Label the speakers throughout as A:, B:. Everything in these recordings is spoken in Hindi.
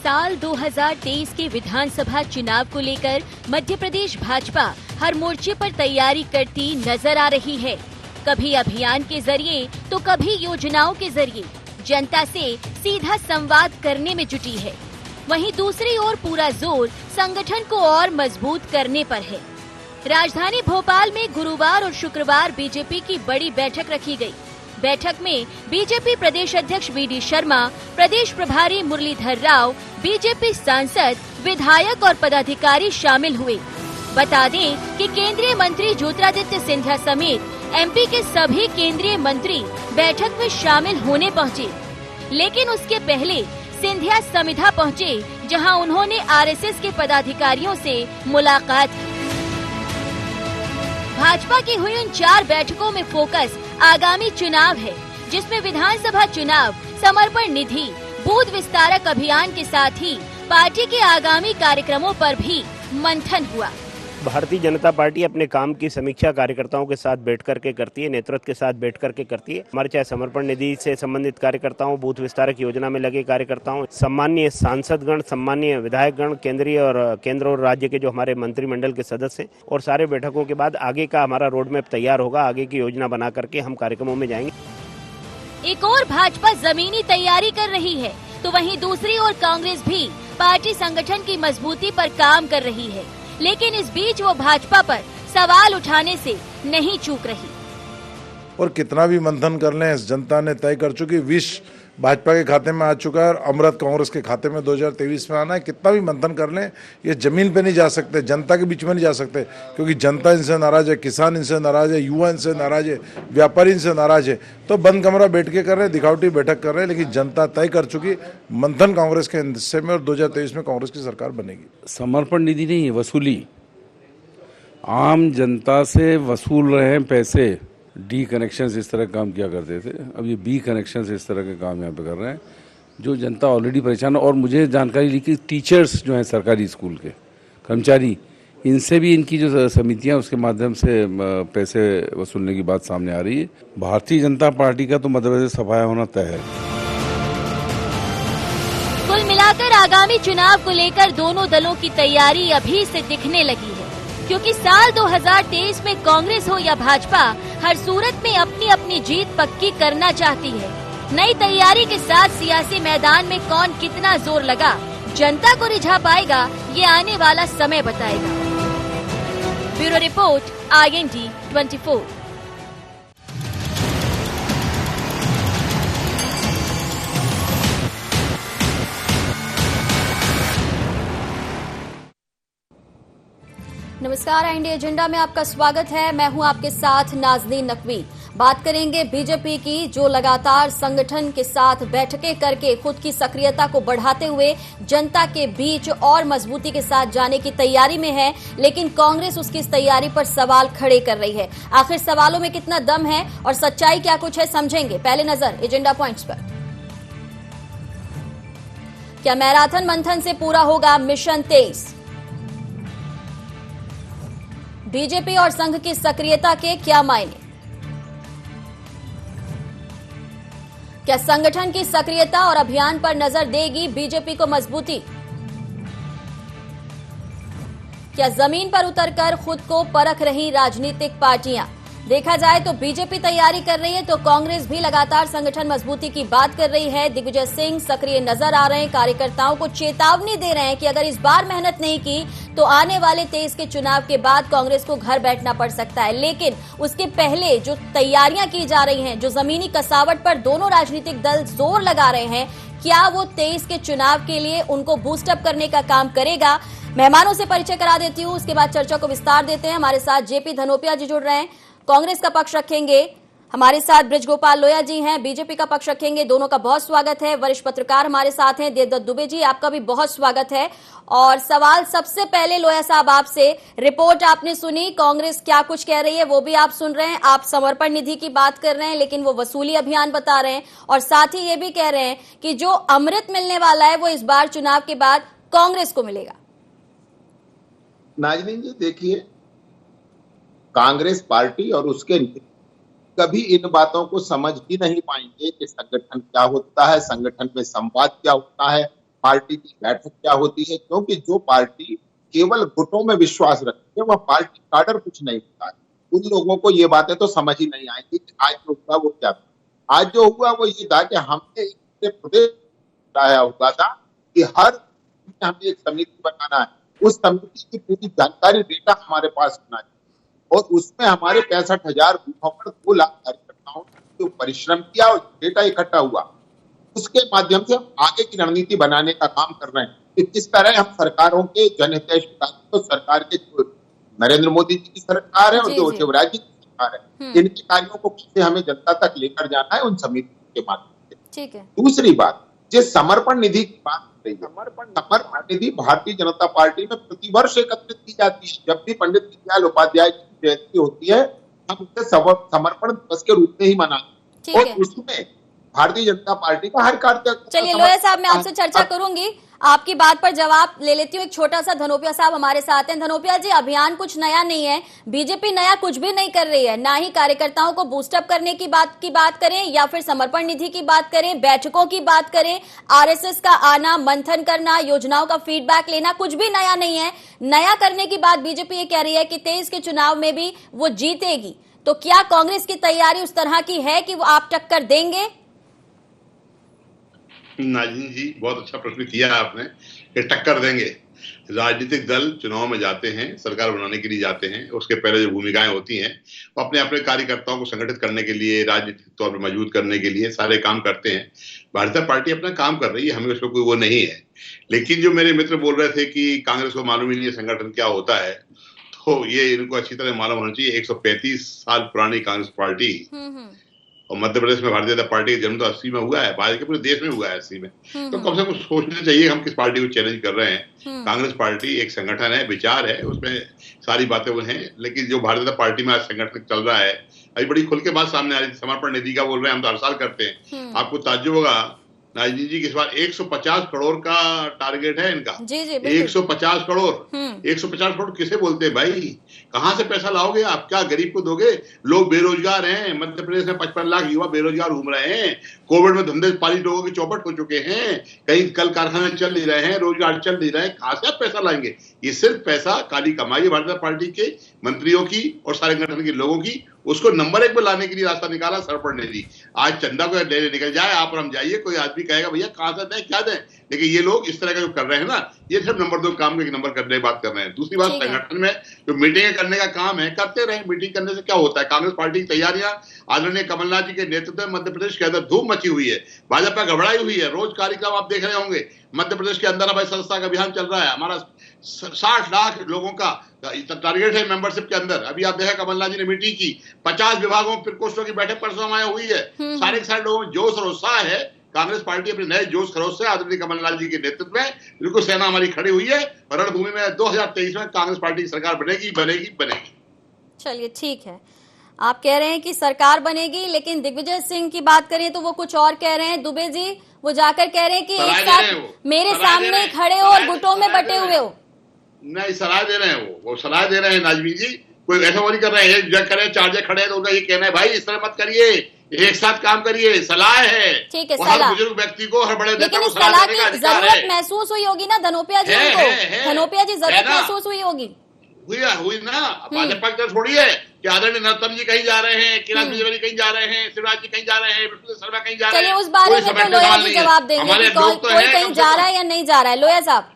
A: साल 2023 के विधानसभा चुनाव को लेकर मध्य प्रदेश भाजपा हर मोर्चे पर तैयारी करती नजर आ रही है। कभी अभियान के जरिए तो कभी योजनाओं के जरिए जनता से सीधा संवाद करने में जुटी है। वहीं दूसरी ओर पूरा जोर संगठन को और मजबूत करने पर है। राजधानी भोपाल में गुरुवार और शुक्रवार बीजेपी की बड़ी बैठक रखी गई। बैठक में बीजेपी प्रदेश अध्यक्ष वी.डी. शर्मा, प्रदेश प्रभारी मुरलीधर राव, बीजेपी सांसद, विधायक और पदाधिकारी शामिल हुए। बता दें कि केंद्रीय मंत्री ज्योतिरादित्य सिंधिया समेत एमपी के सभी केंद्रीय मंत्री बैठक में शामिल होने पहुंचे, लेकिन उसके पहले सिंधिया समिधा पहुंचे, जहां उन्होंने आरएसएस के पदाधिकारियों से मुलाकात की। भाजपा की हुई उन 4 बैठकों में फोकस आगामी चुनाव है, जिसमें विधानसभा चुनाव, समर्पण निधि, बूथ विस्तारक अभियान के साथ ही पार्टी के आगामी कार्यक्रमों पर भी मंथन हुआ।
B: भारतीय जनता पार्टी अपने काम की समीक्षा कार्यकर्ताओं के साथ बैठ करके करती है, नेतृत्व के साथ बैठ करके करती है। हमारे चाहे समर्पण निधि से संबंधित कार्यकर्ताओं, बूथ विस्तारक योजना में लगे कार्यकर्ताओं, सम्मानीय सांसदगण, सम्मानीय विधायकगण, केंद्र और राज्य के जो हमारे मंत्रिमंडल के सदस्य हैं, और सारे बैठकों के बाद आगे का हमारा रोड मैप तैयार होगा। आगे की योजना बना करके हम कार्यक्रमों में जाएंगे।
A: एक और भाजपा जमीनी तैयारी कर रही है, तो वहीं दूसरी ओर कांग्रेस भी पार्टी संगठन की मजबूती पर काम कर रही है, लेकिन इस बीच वो भाजपा पर सवाल उठाने से नहीं चूक रही।
C: और कितना भी मंथन कर लें, जनता ने तय कर चुकी, विष भाजपा के खाते में आ चुका है और अमृत कांग्रेस के खाते में 2023 में आना है। कितना भी मंथन कर लें, ये जमीन पे नहीं जा सकते, जनता के बीच में नहीं जा सकते, क्योंकि जनता इनसे नाराज है, किसान इनसे नाराज है, युवा इनसे नाराज है, व्यापारी इनसे नाराज है। तो बंद कमरा बैठ के कर रहे हैं, दिखावटी बैठक कर रहे हैं, लेकिन जनता तय कर चुकी, मंथन कांग्रेस के हिस्से में और 2023 में कांग्रेस की सरकार बनेगी।
D: समर्पण निधि नहीं है, वसूली। आम जनता से वसूल रहे हैं पैसे। डी कनेक्शंस इस तरह काम किया करते थे, अब ये बी कनेक्शंस इस तरह के काम यहाँ पे कर रहे हैं, जो जनता ऑलरेडी परेशान है। और मुझे जानकारी ली कि टीचर्स जो हैं सरकारी स्कूल के कर्मचारी, इनसे भी इनकी जो समितियां उसके माध्यम से पैसे वसूलने की बात सामने आ रही है। भारतीय जनता पार्टी का तो मध्य प्रदेश सफाया होना तय है।
A: कुल मिलाकर आगामी चुनाव को लेकर दोनों दलों की तैयारी अभी से दिखने लगी है, क्योंकि साल 2023 में कांग्रेस हो या भाजपा, हर सूरत में अपनी अपनी जीत पक्की करना चाहती है। नई तैयारी के साथ सियासी मैदान में कौन कितना जोर लगा, जनता को रिझा पाएगा, ये आने वाला समय बताएगा। Bureau report, IND 24। नमस्कार, IND एजेंडा में आपका स्वागत है। मैं हूं आपके साथ नाज़नीन नकवी। बात करेंगे बीजेपी की, जो लगातार संगठन के साथ बैठकें करके खुद की सक्रियता को बढ़ाते हुए जनता के बीच और मजबूती के साथ जाने की तैयारी में है, लेकिन कांग्रेस उसकी इस तैयारी पर सवाल खड़े कर रही है। आखिर सवालों में कितना दम है और सच्चाई क्या कुछ है, समझेंगे। पहले नजर एजेंडा पॉइंट्स पर। क्या मैराथन मंथन से पूरा होगा मिशन 23? बीजेपी और संघ की सक्रियता के क्या मायने? क्या संगठन की सक्रियता और अभियान पर नजर देगी बीजेपी को मजबूती? क्या जमीन पर उतरकर खुद को परख रही राजनीतिक पार्टियां? देखा जाए तो बीजेपी तैयारी कर रही है, तो कांग्रेस भी लगातार संगठन मजबूती की बात कर रही है। दिग्विजय सिंह सक्रिय नजर आ रहे हैं, कार्यकर्ताओं को चेतावनी दे रहे हैं कि अगर इस बार मेहनत नहीं की तो आने वाले 23 के चुनाव के बाद कांग्रेस को घर बैठना पड़ सकता है। लेकिन उसके पहले जो तैयारियां की जा रही हैं, जो जमीनी कसावट पर दोनों राजनीतिक दल जोर लगा रहे हैं, क्या वो 23 के चुनाव के लिए उनको बूस्टअप करने का काम करेगा? मेहमानों से परिचय करा देती हूँ, उसके बाद चर्चा को विस्तार देते हैं। हमारे साथ जेपी धनोपिया जी जुड़ रहे हैं, कांग्रेस का पक्ष रखेंगे। हमारे साथ ब्रिजगोपाल लोया जी हैं, बीजेपी का पक्ष रखेंगे। दोनों का बहुत स्वागत है। वरिष्ठ पत्रकार हमारे साथ हैं, देवदत्त दुबे जी, आपका भी बहुत स्वागत है। और सवाल सबसे पहले लोया साहब आपसे, रिपोर्ट आपने सुनी, कांग्रेस क्या कुछ कह रही है वो भी आप सुन रहे हैं। आप समर्पण निधि की बात कर रहे हैं, लेकिन वो वसूली अभियान बता रहे हैं, और साथ ही ये भी कह रहे हैं कि जो अमृत मिलने वाला है वो इस बार चुनाव के बाद कांग्रेस को मिलेगा।
E: नाज़नीन जी, देखिए, कांग्रेस पार्टी और उसके कभी इन बातों को समझ ही नहीं पाएंगे कि संगठन क्या होता है, संगठन में संवाद क्या होता है, पार्टी की बैठक क्या होती है, क्योंकि जो पार्टी केवल गुटों में विश्वास रखती है वह पार्टी काडर कुछ नहीं होता है। उन लोगों को ये बातें तो समझ ही नहीं आएंगी कि आज जो हुआ वो क्या था। आज जो हुआ वो ये था कि हमने एक प्रदेश लाया हुआ था कि हर हमें एक समिति बनाना है, उस समिति की पूरी जानकारी डेटा हमारे पास होना चाहिए और उसमें हमारे 65,000 बूथों पर 2 लाख कार्यकर्ताओं ने जो परिश्रम किया और डेटा इकट्ठा हुआ, उसके माध्यम से हम आगे की रणनीति बनाने का काम कर रहे हैं कि किस तरह हम सरकारों के जनहितैषी कार्यों को, सरकार के जो नरेंद्र मोदी जी की सरकार है और जो शिवराज जी की सरकार है, इनके कार्यों को कैसे हमें जनता तक लेकर जाना है उन समितियों के माध्यम से। ठीक है। दूसरी बात, जिस समर्पण निधि की बात कर रही है, समर्पण निधि भारतीय जनता पार्टी में प्रतिवर्ष एकत्रित की जाती है। जब भी पंडित दीनदयाल उपाध्याय की जयंती होती है, हम उसे समर्पण दिवस के रूप में ही मनाते हैं और उसमें भारतीय जनता पार्टी का हर कार्यकर्ता।
A: चलिए लोया साहब, मैं आपसे चर्चा करूंगी, आपकी बात पर जवाब ले लेती हूँ। एक छोटा सा धनोपिया साहब हमारे साथ हैं। धनोपिया जी, अभियान कुछ नया नहीं है, बीजेपी नया कुछ भी नहीं कर रही है, ना ही कार्यकर्ताओं को बूस्टअप करने की बात करें या फिर समर्पण निधि की बात करें, बैठकों की बात करें, आरएसएस का आना, मंथन करना, योजनाओं का फीडबैक लेना, कुछ भी नया नहीं है। नया करने की बात बीजेपी ये कह रही है कि 23 के चुनाव में भी वो जीतेगी, तो क्या कांग्रेस की तैयारी उस तरह की है कि वो आप टक्कर देंगे?
F: नाज़रीन जी, बहुत अच्छा प्रश्न किया आपने कि टक्कर देंगे। राजनीतिक दल चुनाव में जाते हैं, सरकार बनाने के लिए जाते हैं, उसके पहले जो भूमिकाएं होती हैं वो अपने अपने कार्यकर्ताओं को संगठित करने के लिए, राजनीतिक तौर पर मजबूत करने के लिए सारे काम करते हैं। भारतीय जनता पार्टी अपना काम कर रही है, हमें उसमें कोई वो नहीं है। लेकिन जो मेरे मित्र बोल रहे थे कि कांग्रेस को मालूम ही नहीं है संगठन क्या होता है, तो ये इनको अच्छी तरह मालूम होना चाहिए। 135 साल पुरानी कांग्रेस पार्टी और मध्य प्रदेश में भारतीय जनता पार्टी का जन्म तो 80 में हुआ है, भारत के पूरे देश में हुआ है 80 में। तो कम से कम सोचना चाहिए हम किस पार्टी को चैलेंज कर रहे हैं। कांग्रेस पार्टी एक संगठन है, विचार है, उसमें सारी बातें वो हैं। लेकिन जो भारतीय जनता पार्टी में आज संगठन चल रहा है, अभी बड़ी खुल के बात सामने आ रही है। समर्पण निधि का बोल रहे हैं, हम तो हर साल करते हैं। आपको ताज्जुब होगा नाज़रीन जी, इस बार 150 करोड़ का टारगेट है इनका। जी 150 करोड़ 150 करोड़ किसे बोलते हैं भाई? कहां से पैसा लाओगे आप? क्या गरीब को दोगे? लोग बेरोजगार हैं, मध्य प्रदेश में 55 लाख युवा बेरोजगार घूम रहे हैं। कोविड में धंधे पाली लोगों की चौपट हो चुके हैं, कहीं कल कारखाने चल नहीं रहे हैं, रोजगार चल नहीं रहे हैं। कहां से आप पैसा लाएंगे? ये सिर्फ पैसा काली कमाई है भारतीय जनता पार्टी के मंत्रियों की और सारे संगठन के लोगों की। उसको नंबर 1 पे लाने के लिए रास्ता निकाला समर्पण निधि। आज चंदा को निकल जाए, आप और हम जाइए, कोई आदमी कहेगा भैया कहां से दें, क्या दें। लेकिन ये लोग इस तरह का जो कर रहे हैं ना, ये सिर्फ नंबर 2 काम के नंबर करने की बात कर रहे हैं। दूसरी बात, संगठन में जो मीटिंग करने का काम है, करते रहे। मीटिंग करने से क्या होता है? कांग्रेस पार्टी की तैयारियां आदरणीय कमलनाथ जी के नेतृत्व में मध्य प्रदेश के अंदर धूम मची हुई है। भाजपा घबराई हुई है। रोज कार्यक्रम आप देख रहे होंगे मध्य प्रदेश के अंदर। हमारी संस्था का अभियान चल रहा है, हमारा 60 लाख लोगों का टारगेट है मेंबरशिप के अंदर। अभी आप देखा कमलनाथ जी ने मीटिंग की, 50 विभागों प्रकोष्ठों की बैठक परसों में हुई है। सारे के सारे लोगों में जोश और उत्साह है। कांग्रेस पार्टी अपने नए जोश खरोश से आदरणीय कमलनाथ जी के नेतृत्व में बिल्कुल सेना हमारी खड़ी हुई है और रणभूमि में 2023 में कांग्रेस पार्टी की सरकार बनेगी बनेगी बनेगी।
A: चलिए ठीक है, आप कह रहे हैं कि सरकार बनेगी, लेकिन दिग्विजय सिंह की बात करें तो वो कुछ और कह रहे हैं। दुबे जी वो जाकर कह रहे हैं कि एक साथ मेरे सामने खड़े हो और गुटों में बटे हुए हो।
F: नहीं, सलाह दे रहे हैं, वो सलाह दे रहे हैं नाज़रीन जी। कोई ऐसा वो नहीं कर रहे हैं एक जग करे 4 जग खड़े हैं तो उनका ये कहना है भाई इस तरह मत करिए, एक साथ काम करिए। सलाह है,
A: ठीक है, सलाह
F: बुजुर्ग व्यक्ति को, हर बड़े नेता को
A: सलाह देने का अधिकार है। जरूरत महसूस हुई होगी ना धनोपिया जी को? धनोपिया जी जरूरत महसूस हुई होगी?
F: हुई ना। भाजपा की तरफ छोड़ी है कि आदरणीय नरोत्तम जी कहीं जा रहे हैं, कैलाश विजयवर्गीय कहीं जा रहे हैं, शिवराज जी कहीं जा रहे हैं, विष्णु शर्मा कहीं जा रहे हैं।
A: चलिए उस बारे में तो लोया जी जवाब देंगे कि कोई कहीं जा रहा है या नहीं जा रहा है। लोया साहब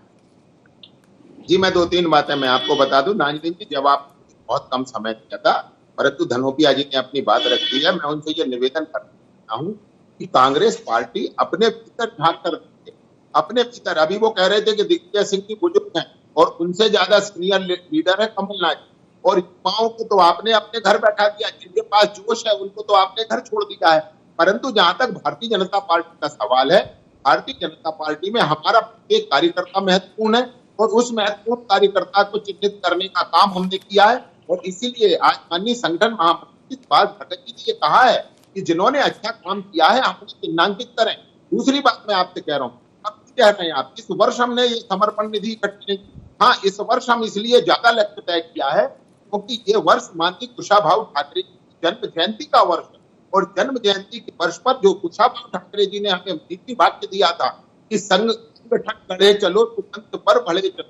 E: जी, मैं 2-3 बातें मैं आपको बता दूं। नाज़रीन जी, जवाब बहुत कम समय दिया था, परंतु धनोपिया जी ने अपनी बात रख दी है। मैं उनसे ये निवेदन करता हूं कि कांग्रेस पार्टी अपने भीतर झांक कर रखी है, अपने भीतर। अभी वो कह रहे थे कि दिग्विजय सिंह की बुजुर्ग हैं और उनसे ज्यादा सीनियर लीडर है कमलनाथ जी, और युवाओं को तो आपने अपने घर बैठा दिया। जिनके पास जोश है उनको तो आपने घर छोड़ दिया है। परंतु जहां तक भारतीय जनता पार्टी का सवाल है, भारतीय जनता पार्टी में हमारा प्रत्येक कार्यकर्ता महत्वपूर्ण है और उस महत्वपूर्ण कार्यकर्ता को चिन्हित करने का काम हमने किया है। और इसीलिए आज माननीय संगठन महामंत्री सुभाष भगत जी ने ये कहा है कि जिन्होंने अच्छा काम किया है हम उसे चिन्हांकित करें। दूसरी बात मैं आपसे कह रहा हूँ, अब कह रहे हैं आप, इस वर्ष हमने ये समर्पण निधि इकट्ठी नहीं की। हाँ, इस वर्ष हम इसलिए ज्यादा लक्ष्य तय किया है क्योंकि ये वर्ष माननीय कुशाभाऊ ठाकरे की जन्म जयंती का वर्ष है। और जन्म जयंती के वर्ष पर जो कुशाभाऊ ठाकरे जी ने हमें नीति वाक्य दिया था कि संघ संगठन गढ़े चलो तुरंत पर बढ़े चलो,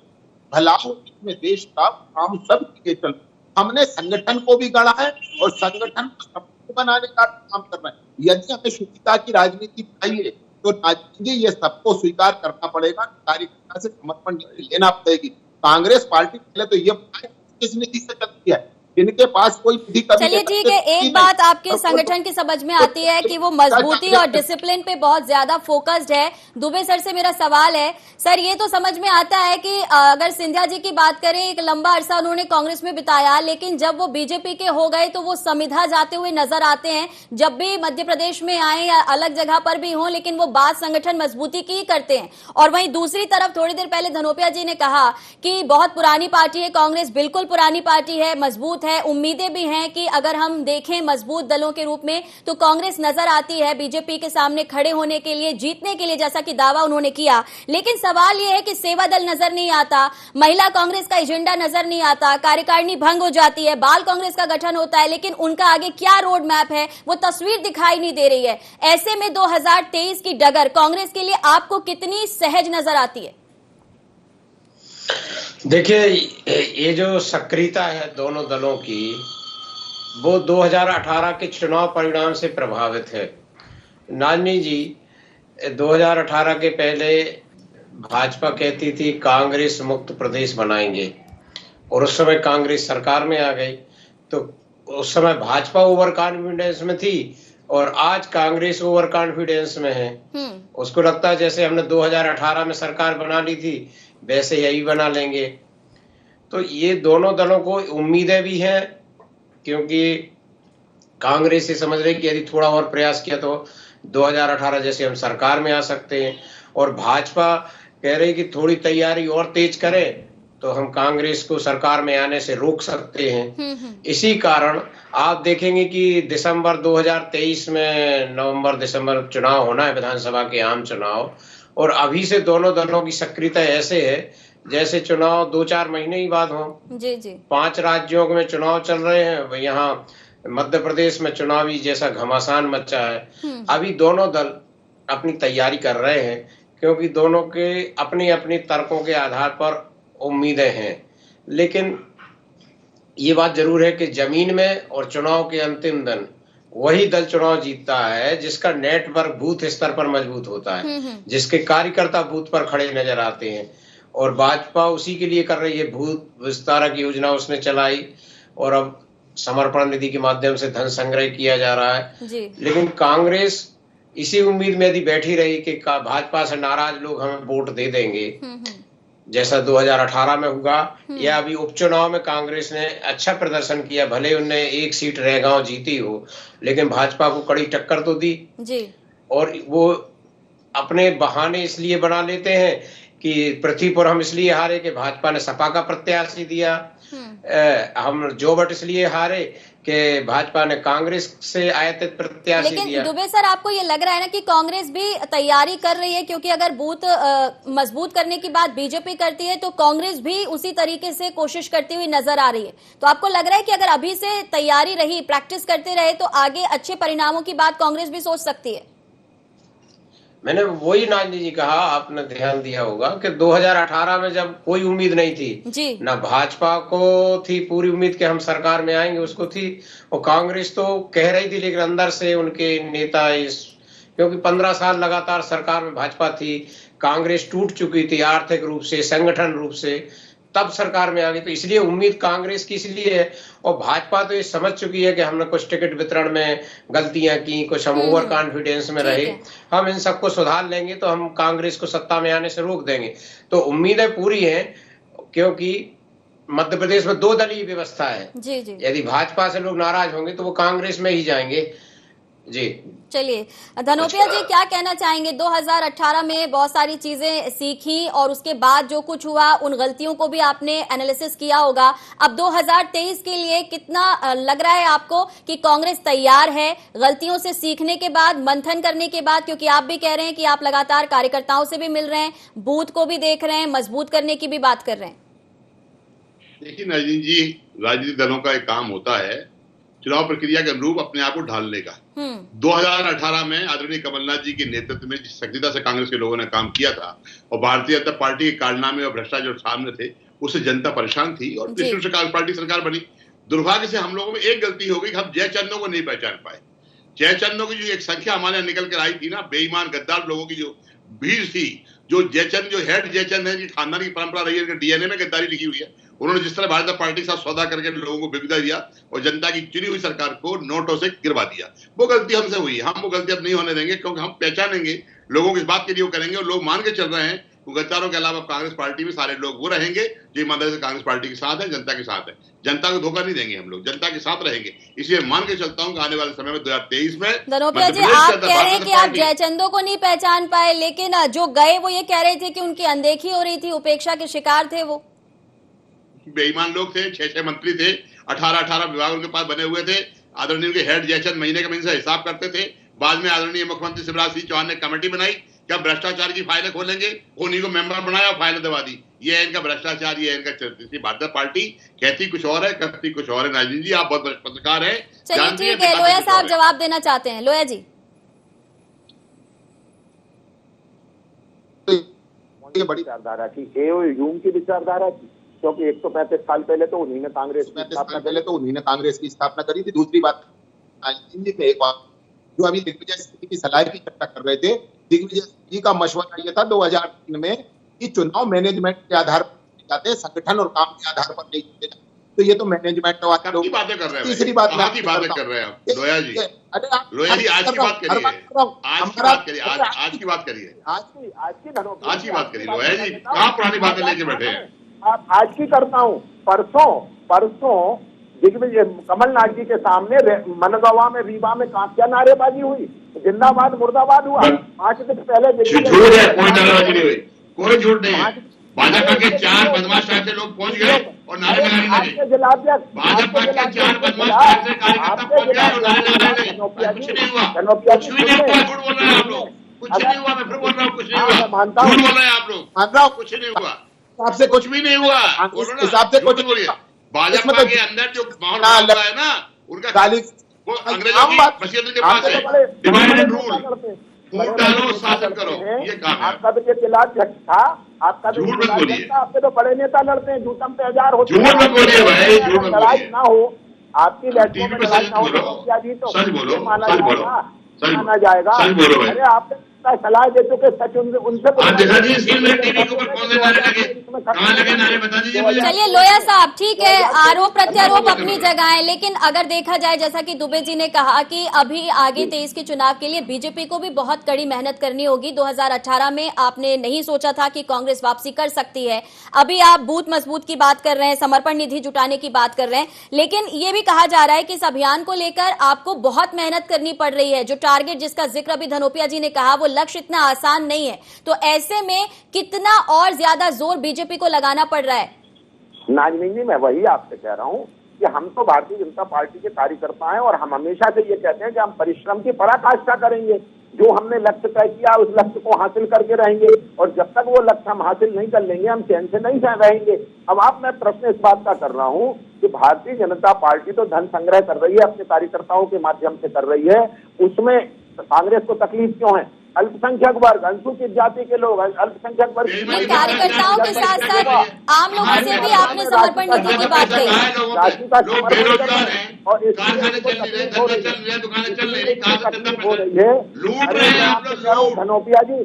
E: भला हो इसमें देश का काम सब किए चलो। हमने संगठन को भी गढ़ा है और संगठन को सबको बनाने का काम कर रहे हैं। यदि हमें शुचिता की राजनीति चाहिए तो राजनीति ये सबको स्वीकार करना पड़ेगा, कार्यकर्ता से समर्पण नीति लेना पड़ेगी। कांग्रेस पार्टी पहले तो ये बताए किस नीति से चलती है, जिनके पास कोई विधि कभी।
A: चलिए ठीक है, एक बात आपके संगठन की समझ में आती है कि वो मजबूती और डिसिप्लिन पे बहुत ज्यादा फोकस्ड है। दुबे सर से मेरा सवाल है, सर ये तो समझ में आता है कि अगर सिंधिया जी की बात करें, एक लंबा अरसा उन्होंने कांग्रेस में बिताया, लेकिन जब वो बीजेपी के हो गए तो वो संविधा जाते हुए नजर आते हैं। जब भी मध्य प्रदेश में आए या अलग जगह पर भी हों, लेकिन वो बात संगठन मजबूती की करते हैं। और वहीं दूसरी तरफ थोड़ी देर पहले धनोपिया जी ने कहा कि बहुत पुरानी पार्टी है कांग्रेस, बिल्कुल पुरानी पार्टी है, मजबूत है, उम्मीदें भी हैं कि अगर हम देखें मजबूत दलों के रूप में तो कांग्रेस नजर आती है बीजेपी के सामने खड़े होने के लिए, जीतने के लिए, जैसा कि दावा उन्होंने किया। लेकिन सवाल यह है कि सेवा दल नजर नहीं आता, महिला कांग्रेस का एजेंडा नजर नहीं आता, कार्यकारिणी भंग हो जाती है, बाल कांग्रेस का गठन होता है, लेकिन उनका आगे क्या रोड मैप है वो तस्वीर दिखाई नहीं दे रही है। ऐसे में 2023 की डगर कांग्रेस के लिए आपको कितनी सहज नजर आती है?
G: देखिए, ये जो सक्रियता है दोनों दलों की, वो 2018 के चुनाव परिणाम से प्रभावित है। नानी जी 2018 के पहले भाजपा कहती थी कांग्रेस मुक्त प्रदेश बनाएंगे, और उस समय कांग्रेस सरकार में आ गई, तो उस समय भाजपा ओवर कॉन्फिडेंस में थी और आज कांग्रेस ओवर कॉन्फिडेंस में है। उसको लगता है जैसे हमने 2018 में सरकार बना ली थी वैसे यही बना लेंगे। तो ये दोनों दलों को उम्मीदें भी हैं, क्योंकि कांग्रेस ये समझ रही कि यदि थोड़ा और प्रयास किया तो 2018 जैसे हम सरकार में आ सकते हैं, और भाजपा कह रही कि थोड़ी तैयारी और तेज करें तो हम कांग्रेस को सरकार में आने से रोक सकते हैं। इसी कारण आप देखेंगे कि दिसंबर 2023 में नवंबर दिसंबर चुनाव होना है, विधानसभा के आम चुनाव, और अभी से दोनों दलों की सक्रियता ऐसे है जैसे चुनाव 2-4 महीने ही बाद हो।
A: जी जी।
G: 5 राज्यों में चुनाव चल रहे हैं, यहाँ मध्य प्रदेश में चुनावी जैसा घमासान मचा है। अभी दोनों दल अपनी तैयारी कर रहे हैं, क्योंकि दोनों के अपनी अपनी तर्कों के आधार पर उम्मीदें हैं। लेकिन ये बात जरूर है कि जमीन में और चुनाव के अंतिम दिन वही दल चुनाव जीतता है जिसका नेटवर्क बूथ स्तर पर मजबूत होता है, जिसके कार्यकर्ता बूथ पर खड़े नजर आते हैं। और भाजपा उसी के लिए कर रही है, बूथ विस्तारक योजना उसने चलाई, और अब समर्पण निधि के माध्यम से धन संग्रह किया जा रहा है जी। लेकिन कांग्रेस इसी उम्मीद में यदि बैठी रही कि भाजपा से नाराज लोग हमें वोट दे देंगे, जैसा 2018 में हुआ, या अभी उपचुनाव में कांग्रेस ने अच्छा प्रदर्शन किया, भले उनने 1 सीट रैगांव जीती हो, लेकिन भाजपा को कड़ी टक्कर तो दी जी। और वो अपने बहाने इसलिए बना लेते हैं कि पृथ्वीपुर हम इसलिए हारे कि भाजपा ने सपा का प्रत्याशी दिया, हम जोबट इसलिए हारे कि भाजपा ने कांग्रेस से आयतित प्रत्याशी दिया।
A: लेकिन दुबे सर, आपको ये लग रहा है ना कि कांग्रेस भी तैयारी कर रही है, क्योंकि अगर बूथ मजबूत करने की बात बीजेपी करती है तो कांग्रेस भी उसी तरीके से कोशिश करती हुई नजर आ रही है। तो आपको लग रहा है कि अगर अभी से तैयारी रही, प्रैक्टिस करते रहे, तो आगे अच्छे परिणामों की बात कांग्रेस भी सोच सकती है?
G: मैंने वही नानी जी कहा, आपने ध्यान दिया होगा कि 2018 में जब कोई उम्मीद नहीं थी ना भाजपा को थी पूरी उम्मीद कि हम सरकार में आएंगे, उसको थी, और कांग्रेस तो कह रही थी, लेकिन अंदर से उनके नेता क्योंकि 15 साल लगातार सरकार में भाजपा थी, कांग्रेस टूट चुकी थी आर्थिक रूप से, संगठन रूप से, तब सरकार में आ गई, तो इसलिए उम्मीद कांग्रेस की इसलिए है। और भाजपा तो ये समझ चुकी है कि हमने कुछ टिकट वितरण में गलतियां की, कुछ हम ओवर कॉन्फिडेंस में रहे, हम इन सबको सुधार लेंगे तो हम कांग्रेस को सत्ता में आने से रोक देंगे। तो उम्मीदें पूरी हैं, क्योंकि मध्य प्रदेश में 2 दलीय व्यवस्था है जी जी। यदि भाजपा से लोग नाराज होंगे तो वो कांग्रेस में ही जाएंगे जी।
A: चलिए, धनोपिया जी क्या कहना चाहेंगे? 2018 में बहुत सारी चीजें सीखी और उसके बाद जो कुछ हुआ उन गलतियों को भी आपने एनालिसिस किया होगा। अब 2023 के लिए कितना लग रहा है आपको कि कांग्रेस तैयार है गलतियों से सीखने के बाद, मंथन करने के बाद? क्योंकि आप भी कह रहे हैं कि आप लगातार कार्यकर्ताओं से भी मिल रहे हैं, बूथ को भी देख रहे हैं, मजबूत करने की भी बात कर रहे हैं।
F: देखिए नजीन जी, राजनीतिक दलों का एक काम होता है चुनाव प्रक्रिया के अनुरूप अपने आप को ढालने का। 2018 में आदरणीय कमलनाथ जी के नेतृत्व में जिस सख्ती से कांग्रेस के लोगों ने काम किया था और भारतीय जनता पार्टी के कारनामे और भ्रष्टाचार सामने थे, उससे जनता परेशान थी और निश्चित कांग्रेस पार्टी सरकार बनी। दुर्भाग्य से हम लोगों में एक गलती हो गई कि हम जयचंदों को नहीं पहचान पाए। जयचंदों की जो एक संख्या हमारे यहाँ निकल कर आई थी ना, बेईमान गद्दार लोगों की जो भीड़ थी, जो जयचंद, जो हेड जयचंद है, खानदान की परंपरा रही है, डीएनए में गद्दारी लिखी हुई है, उन्होंने जिस तरह भारतीय जनता पार्टी के साथ सौदा करके लोगों को विविधा दिया और जनता की चुनी हुई सरकार को नोटों से गिरवा दिया, वो गलती हमसे हुई। हम वो गलती अब नहीं होने देंगे, क्योंकि हम पहचानेंगे लोगों की इस बात के लिए वो करेंगे और लोग मान के चल रहे हैं। गद्दारों के अलावा कांग्रेस पार्टी में सारे लोग वो रहेंगे जो ईमानदारी से कांग्रेस पार्टी के साथ है, जनता के साथ है। जनता को धोखा नहीं देंगे, हम लोग जनता के साथ रहेंगे। इसलिए मान के चलता हूं कि आने वाले समय में 2023 में
A: धनोपिया जी, आप कह रहे हैं कि आप जयचंदों को नहीं पहचान पाए, लेकिन जो गए वो ये कह रहे थे कि उनकी अनदेखी हो रही थी, उपेक्षा के शिकार थे। वो
F: बेईमान लोग थे, 6 मंत्री थे, 18 विभाग उनके पास बने हुए थे। आदरणीय उनके हेड जयचंद महीने का महीने से हिसाब करते थे। बाद में आदरणीय मुख्यमंत्री शिवराज सिंह चौहान ने कमेटी बनाई, क्या भ्रष्टाचार की फाइलें खोलेंगे, उन्हीं को मेंबर बनाया और फाइलें दबा दी। ये है इनका भ्रष्टाचार, ये है इनका चरित्र। भारतीय पार्टी कहती कुछ और है, करती कुछ और है। नाजिन जी, आप बहुत पत्रकार हैं।
A: चलिए ठीक है, लोया साहब जवाब देना चाहते हैं। लोया जी,
H: ये बड़ी विचारधारा थी, एओ ह्यूम की विचारधारा थी, क्योंकि 135 साल पहले तो उन्हीं ने कांग्रेस की स्थापना करी थी। दूसरी बात, एक बात जो अभी दिग्विजय सिंह की सलाह की चर्चा कर रहे थे, दिग्विजय सिंह जी का मशवरा ये था 2003 में कि चुनाव मैनेजमेंट के आधार पर जाते, संगठन और काम के आधार पर नहीं होते। तो ये तो मैनेजमेंट
F: की बातें कर रहे हैं।
H: तीसरी बात
F: कर रहे हैं लोया जी। लोया जी, आज की बात करिए, आज की बात करिए, आज की बात करिए, आज की बात करिए। लोया जी, कहाँ पुरानी बातें लेके बैठे हैं?
H: आप आज की करता हूँ। परसों दिग्विजय कमलनाथ जी के सामने मनगवा में, रीवा में क्या नारेबाजी हुई, जिंदाबाद मुर्दाबाद हुआ। 5 दिन पहले
F: झूठ है, कोई नारेबाजी नहीं हुई, कोई झूठ नहीं है। भाजपा के 4 बदमाश ऐसे लोग पहुंच गए और नारे लगाने लगे। भाजपा के 4 बदमाश ऐसे कार्यकर्ता पहुंच गए और नारे लगाने लगे। कुछ नहीं हुआ, कुछ भी नहीं हुआ। झूठ बोल रहे हैं आप लोग, कुछ नहीं हुआ। मैं फिर बोल रहा हूँ, कुछ नहीं हुआ। झूठ बोल रहे हैं आप लोग, कुछ नहीं हुआ, आपसे कुछ भी नहीं हुआ। हिसाब से कुछ बोलिए। भाजपा के अंदर जो माहौल बन रहा है ना, उनका वो अंग्रेजों की वसीयत के पास है, डिवाइड एंड रूल, फूट डालो शासन करो, ये काम है।
H: आपका तो ये किला था, आपका तो
F: झूठ मत बोलिए।
H: आपके तो बड़े नेता लड़ते हैं, झूठम पे 1000 होते
F: हैं। झूठ मत बोलिए भाई, झूठ मत बोलिए।
H: ना हो आपकी बैठकों में लड़ाई ना हो,
F: सच बोलो,
H: माना जाएगा। अरे आपने सलाह दे चुके सच उनसे
A: चलिए लोया साहब, ठीक है, आरोप प्रत्यारोप अपनी जगह है, लेकिन अगर देखा जाए, जैसा कि दुबे जी ने कहा कि अभी आगे 23 के चुनाव के लिए बीजेपी को भी बहुत कड़ी मेहनत करनी होगी। 2018 में आपने नहीं सोचा था कि कांग्रेस वापसी कर सकती है, अभी आप बूथ मजबूत की बात कर रहे हैं, समर्पण निधि जुटाने की बात कर रहे हैं, लेकिन ये भी कहा जा रहा है कि इस अभियान को लेकर आपको बहुत मेहनत करनी पड़ रही है। जो टारगेट जिसका जिक्र अभी धनोपिया जी ने कहा, वो लक्ष्य इतना आसान नहीं है। तो ऐसे में कितना और ज्यादा जोर बीजेपी को लगाना पड़ रहा है?
H: नाजमीन जी, मैं वही आपसे कह रहा हूँ कि हम तो भारतीय जनता पार्टी के कार्यकर्ता हैं और हम हमेशा से ये कहते हैं कि हम परिश्रम की पराकाष्ठा करेंगे। जो हमने लक्ष्य तय किया उस लक्ष्य को हासिल करके रहेंगे, और जब तक वो लक्ष्य हम हासिल नहीं कर लेंगे, हम चैन से नहीं रहेंगे। अब आप, मैं प्रश्न इस बात का कर रहा हूँ कि भारतीय जनता पार्टी तो धन संग्रह कर रही है, अपने कार्यकर्ताओं के माध्यम से कर रही है, उसमें कांग्रेस को तकलीफ क्यों है? अल्पसंख्यक वर्ग, अनुसूचित जाति के लोग, अल्पसंख्यक वर्ग,
A: कार्यकर्ताओं के साथ साथ आम लोगों से भी आपने समर्पण निधि की बात कही।
H: धनोपिया जी,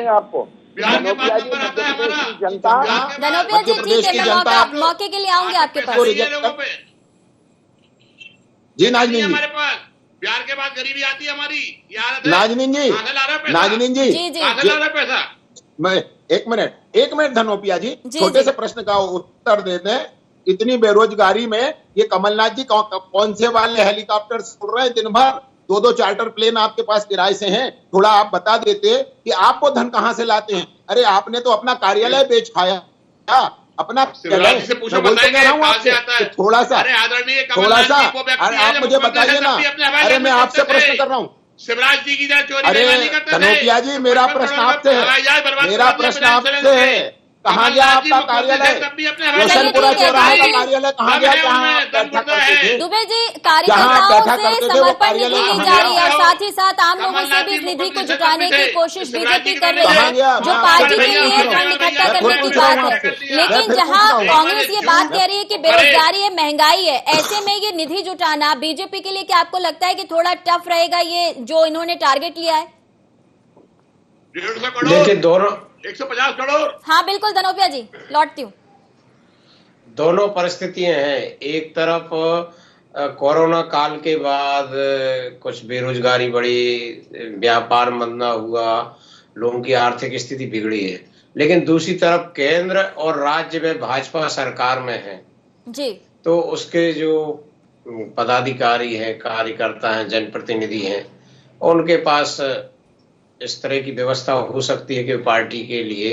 H: आपको जनता,
A: धनोपिया जी ठीक है, मैं मौके के लिए आऊंगी आपके पास।
E: जी नाजनीन जी,
F: प्यार के बाद गरीबी आती है हमारी।
E: नाजनीन जी, नाजनीन जी,
F: पैसा
E: मैं एक मिनट धनोपिया जी, छोटे से प्रश्न का उत्तर दे दें। इतनी बेरोजगारी में ये कमलनाथ जी कौन से वाले हेलीकॉप्टर उड़ रहे हैं दिन भर? 2 चार्टर प्लेन आपके पास किराए से हैं। थोड़ा आप बता देते कि आप वो धन कहां से लाते हैं। अरे आपने तो अपना कार्यालय बेच खाया, अपना
F: से पूछो,
E: थोड़ा सा अरे आप मुझे बताइए ना। अरे मैं आपसे प्रश्न कर रहा हूँ,
F: शिवराज जी की तरह चोरी
E: अरे
F: बेईमानी करते थे।
E: धनोपिया जी, मेरा प्रश्न आपसे है, कहाँ गया आपका कार्यालय? रोशनपुरा चौराहे का कार्यालय कहाँ गया, जहाँ बैठा करते थे?
A: दुबे जी, कार्यकर्ताओं से समर्पण निधि ली जा रही है और साथ ही साथ आम लोगों से भी इस निधि को जुटाने की कोशिश बीजेपी कर रही है, जो पार्टी के लिए फंड इकट्ठा करने की बात है। लेकिन जहां कांग्रेस ये बात कह रही है कि बेरोजगारी है, महंगाई है, ऐसे में ये निधि जुटाना बीजेपी के लिए क्या आपको लगता है कि थोड़ा टफ रहेगा, ये जो इन्होंने टारगेट लिया है?
F: 150 करोड़,
G: देखिए दोनों
F: 150 करोड़।
A: हाँ बिल्कुल धनोपिया जी, लौटती हूँ।
G: दोनों परिस्थितियां हैं। एक तरफ कोरोना काल के बाद कुछ बेरोजगारी बढ़ी, व्यापार मंदा हुआ, लोगों की आर्थिक स्थिति बिगड़ी है, लेकिन दूसरी तरफ केंद्र और राज्य में भाजपा सरकार में है
A: जी, तो
G: उसके जो पदाधिकारी हैं, कार्यकर्ता हैं, जनप्रतिनिधि हैं, उनके पास इस तरह की व्यवस्था हो सकती है कि पार्टी के लिए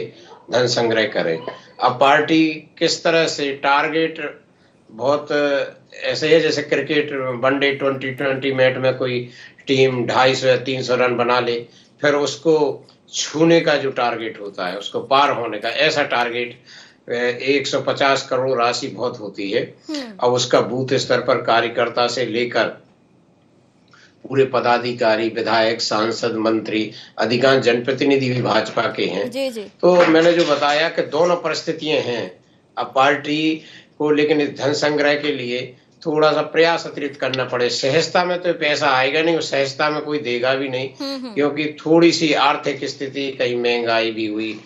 G: धन संग्रह करें। अब पार्टी किस तरह से टारगेट बहुत ऐसे है जैसे क्रिकेट वनडे 2020 मैच में कोई टीम 250 या 300 रन बना ले, फिर उसको छूने का जो टारगेट होता है, उसको पार होने का, ऐसा टारगेट 150 करोड़ राशि बहुत होती है। अब उसका बूथ स्तर पर कार्यकर्ता से लेकर पूरे पदाधिकारी, विधायक, सांसद, मंत्री, अधिकांश जनप्रतिनिधि भी भाजपा के हैं।
A: जी जी।
G: तो मैंने जो बताया कि दोनों परिस्थितियां हैं। अब पार्टी को लेकिन इस धन संग्रह के लिए थोड़ा सा प्रयास अतिरिक्त करना पड़े। सहजता में तो पैसा आएगा नहीं, उस सहजता में कोई देगा भी नहीं, क्योंकि थोड़ी सी आर्थिक स्थिति, कहीं महंगाई भी हुई,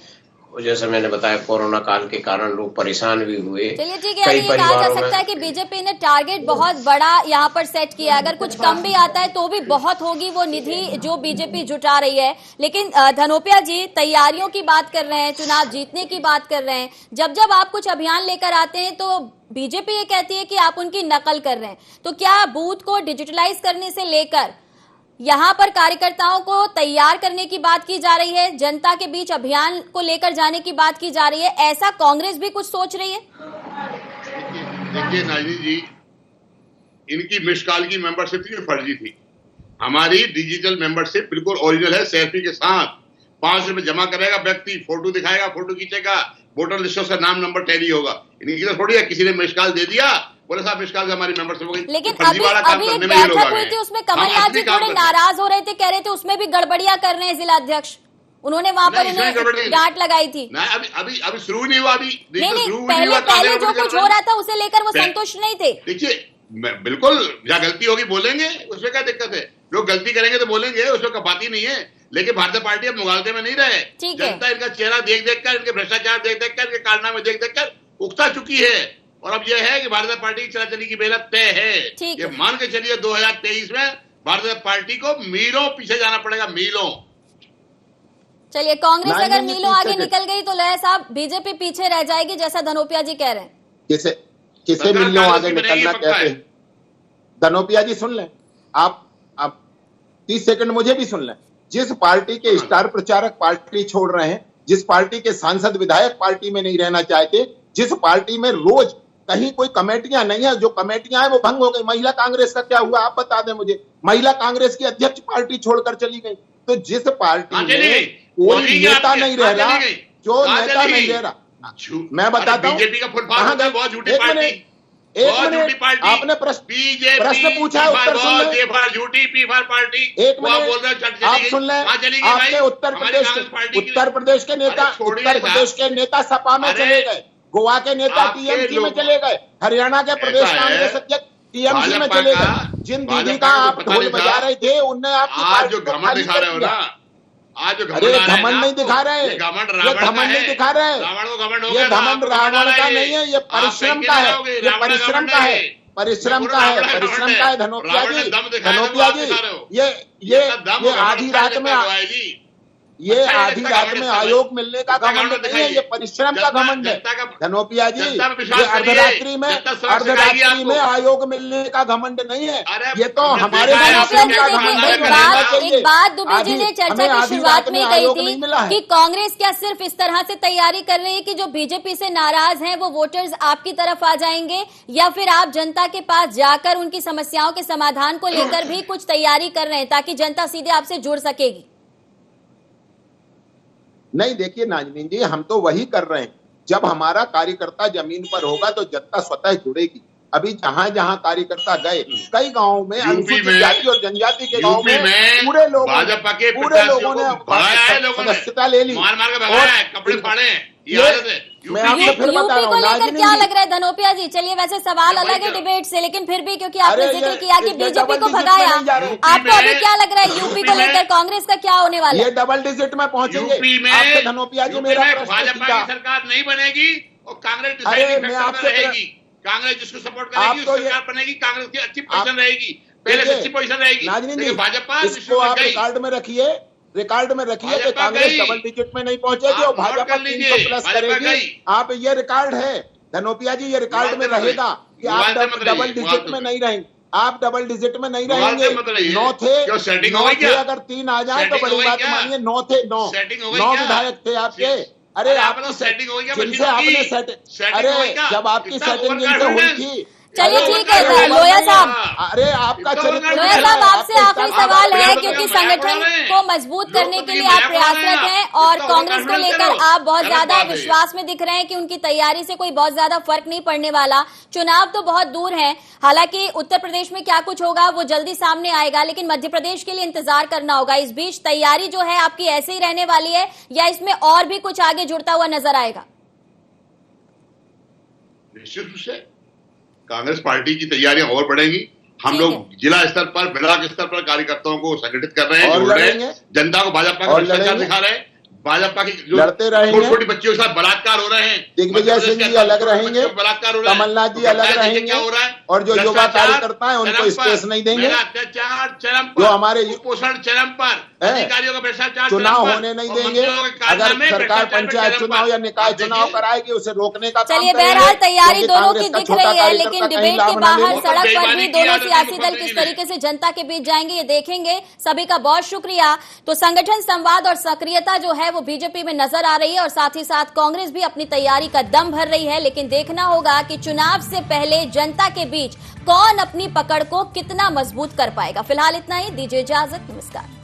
G: जैसे मैंने बताया कोरोना काल के कारण लोग परेशान भी हुए।
A: चलिए ठीक है, ये कहा जा सकता है कि बीजेपी ने टारगेट बहुत बड़ा यहाँ पर सेट किया है। अगर कुछ कम भी आता है तो भी बहुत होगी वो निधि जो बीजेपी जुटा रही है। लेकिन धनोपिया जी, तैयारियों की बात कर रहे हैं, चुनाव जीतने की बात कर रहे हैं, जब जब आप कुछ अभियान लेकर आते हैं तो बीजेपी ये कहती है कि आप उनकी नकल कर रहे हैं। तो क्या बूथ को डिजिटलाइज करने से लेकर यहाँ पर कार्यकर्ताओं को तैयार करने की बात की जा रही है, जनता के बीच अभियान को लेकर जाने की बात की जा रही है, ऐसा कांग्रेस भी कुछ सोच रही है?
F: देखिए नाजी जी, इनकी मिस कॉल की मेंबरशिप थी, फर्जी थी। हमारी डिजिटल मेंबरशिप बिल्कुल ओरिजिनल है, सेल्फी के साथ। 5 रुपए जमा करेगा व्यक्ति, फोटो दिखाएगा, फोटो खींचेगा, वोटर लिस्ट से नाम नंबर टैली होगा। इनकी तो थोड़ी है किसी ने मिस कॉल दे दिया, बोले साहब मिस कॉल से हमारी मेंबरशिप हो गई।
A: लेकिन अभी एक बैठक हुई थी, उसमें कमलनाथ जी थोड़े नाराज हो रहे थे, कह रहे थे उसमें भी गड़बड़ियां कर रहे हैं जिला अध्यक्ष। उन्होंने वहां पर उन्हें डांट लगाई थी।
F: अभी शुरू नहीं हुआ, अभी
A: पहले जो कुछ हो रहा था उसे लेकर वो संतुष्ट नहीं थे।
F: देखिए बिल्कुल, जहाँ गलती होगी बोलेंगे, उसमें क्या दिक्कत है। लोग गलती करेंगे तो बोलेंगे, उसमें बात ही नहीं है। लेकिन भारतीय पार्टी अब मुगालते में नहीं रहे। जनता इनका चेहरा देख देख कर, इनके भ्रष्टाचार देख देख कर, इनके कारनामे देख देख कर उकता चुकी है। और अब यह है कि भारतीय पार्टी की चला-चली की बेला तय है। ये मान के चलिए 2023 में भारतीय पार्टी को मीलों पीछे जाना पड़ेगा, मीलों।
A: चलिए, कांग्रेस अगर मीलों आगे निकल गई तो लोया साहब बीजेपी पीछे रह जाएगी, जैसा धनोपिया जी कह रहे हैं।
E: किसे मीलों आगे निकलना कहते हैं? धनोपिया जी सुन लें, आप 30 सेकंड मुझे भी सुन लें। जिस पार्टी के स्टार प्रचारक पार्टी छोड़ रहे हैं, जिस पार्टी के सांसद विधायक पार्टी में नहीं रहना चाहते, जिस पार्टी में रोज कहीं कोई कमेटियां नहीं है, जो कमेटियां हैं वो भंग हो गई। महिला कांग्रेस का क्या हुआ आप बता दें मुझे। महिला कांग्रेस की अध्यक्ष पार्टी छोड़कर चली गई। तो जिस पार्टी में कोई नेता नहीं रह रहा, जो नेता नहीं रह रहा, मैं बताता हूँ कहां गए। एक मिनट, आपने प्रश्न पूछा, उत्तर सुन लें। एक मिनट आप सुन लें। आपके उत्तर प्रदेश के नेता सपा में चले गए, गोवा के नेता टीएमसी में चले गए, हरियाणा के प्रदेश कांग्रेस अध्यक्ष टीएमसी में चले गए। जिन दीदी का आप ढोल बजा रहे थे उनने आपकी पार्टी को खाली कर दिया। अरे घमंड नहीं दिखा रहे, ये घमंड नहीं दिखा रहे, ये घमंड रावण का नहीं है, ये परिश्रम का है, ये परिश्रम का है, परिश्रम का है, परिश्रम का है। धनोपिया जी, ये आधी रात में ये आधी रात में आयोग मिलने का घमंड नहीं है, ये परिश्रम का घमंड है धनोपिया जी। ये अर्धरात्रि में आयोग मिलने का घमंड नहीं है, ये तो हमारे
A: एक बात दुबे जी ने चर्चा की शुरुआत में कही थी कि कांग्रेस क्या सिर्फ इस तरह से तैयारी कर रही है कि जो बीजेपी से नाराज हैं वो वोटर्स आपकी तरफ आ जाएंगे, या फिर आप जनता के पास जाकर उनकी समस्याओं के समाधान को लेकर भी कुछ तैयारी कर रहे हैं ताकि जनता सीधे आपसे जुड़ सकेगी?
E: नहीं, देखिए नाजनीन जी, हम तो वही कर रहे हैं। जब हमारा कार्यकर्ता जमीन पर होगा तो जनता स्वतः जुड़ेगी। अभी जहां जहां कार्यकर्ता गए, कई गांवों में अनुसूचित जाति और जनजाति के गांवों में पूरे लोगों ने सदस्यता ले ली, कपड़े फाड़े हैं। मैं आपको फिर बता रहा हूं
A: लेकर क्या लग रहा है धनोपिया जी? चलिए, वैसे सवाल अलग है डिबेट से, लेकिन फिर भी क्योंकि आपने जिक्र किया कि बीजेपी को भगाया, आपको अभी क्या लग रहा है यूपी को लेकर कांग्रेस का क्या होने वाला है?
E: ये डबल डिजिट में पहुंचेंगे आपसे धनोपिया जी। मेरा
F: भाजपा की सरकार नहीं बनेगी और कांग्रेस रहेगी। कांग्रेस जिसको सपोर्ट करेगी उसकी सरकार बनेगी, कांग्रेस की अच्छी पोजीशन रहेगी, पहले से अच्छी पोजीशन रहेगी। भाजपा
E: इसको आप रिकॉर्ड में रखिए कि कांग्रेस डबल डिजिट में नहीं पहुंचेगी और भाजपा 300+ करेगी। आप ये रिकॉर्ड है धनोपिया जी, ये रिकॉर्ड में रहेगा कि आप डबल डिजिट में नहीं रहेंगे, आप डबल डिजिट में नहीं रहेंगे। 9 थे, अगर 3 आ जाए तो बड़ी बात मानिए। 9 थे, 9 विधायक थे आपके। अरे आपकी सेटिंग हो गई, जिनसे आपने जब आपकी सेटिंग जिनसे हुई थी।
A: चलिए ठीक है लोया साहब,
E: अरे आपका
A: लोया साहब आपसे आखिरी सवाल है, क्योंकि संगठन को मजबूत करने के लिए आप प्रयासरत हैं और कांग्रेस को लेकर आप बहुत ज्यादा विश्वास में दिख रहे हैं कि उनकी तैयारी से कोई बहुत ज्यादा फर्क नहीं पड़ने वाला। चुनाव तो बहुत दूर है, हालांकि उत्तर प्रदेश में क्या कुछ होगा वो जल्दी सामने आएगा, लेकिन मध्य प्रदेश के लिए इंतजार करना होगा। इस बीच तैयारी जो है आपकी ऐसे ही रहने वाली है या इसमें और भी कुछ आगे जुड़ता हुआ नजर आएगा?
F: निश्चित रूप से कांग्रेस पार्टी की तैयारियां और बढ़ेंगी। हम लोग जिला स्तर पर, ब्लॉक स्तर पर कार्यकर्ताओं को संगठित कर रहे हैं, जोड़ रहे हैं, जनता को भाजपा का भ्रष्टाचार दिखा रहे हैं। भाजपा की जो छोटी बच्चियों के साथ बलात्कार हो रहे हैं,
E: दिग्विजय सिंह जी अलग रहेंगे, कमलनाथ जी अलग रहेंगे, और जो युवा कार्यकर्ता है उनको स्पेस नहीं देंगे।
F: अत्याचार चरम पर,
E: जो हमारे
F: कुपोषण चरम पर, अधिकारियों का भ्रष्टाचार,
E: चुनाव होने नहीं देंगे। अगर सरकार पंचायत चुनाव या निकाय चुनाव कराएगी उसे रोकने का।
A: चलिए, बहरहाल तैयारी दोनों की दिख रही है, लेकिन डिबेट के बाहर सड़क पर भी दोनों सियासी दल किस तरीके से जनता के बीच जाएंगे ये देखेंगे। सभी का बहुत शुक्रिया। तो संगठन, संवाद और सक्रियता जो है वो बीजेपी में नजर आ रही है और साथ ही साथ कांग्रेस भी अपनी तैयारी का दम भर रही है, लेकिन देखना होगा कि चुनाव से पहले जनता के बीच कौन अपनी पकड़ को कितना मजबूत कर पाएगा। फिलहाल इतना ही, दीजिए इजाजत, नमस्कार।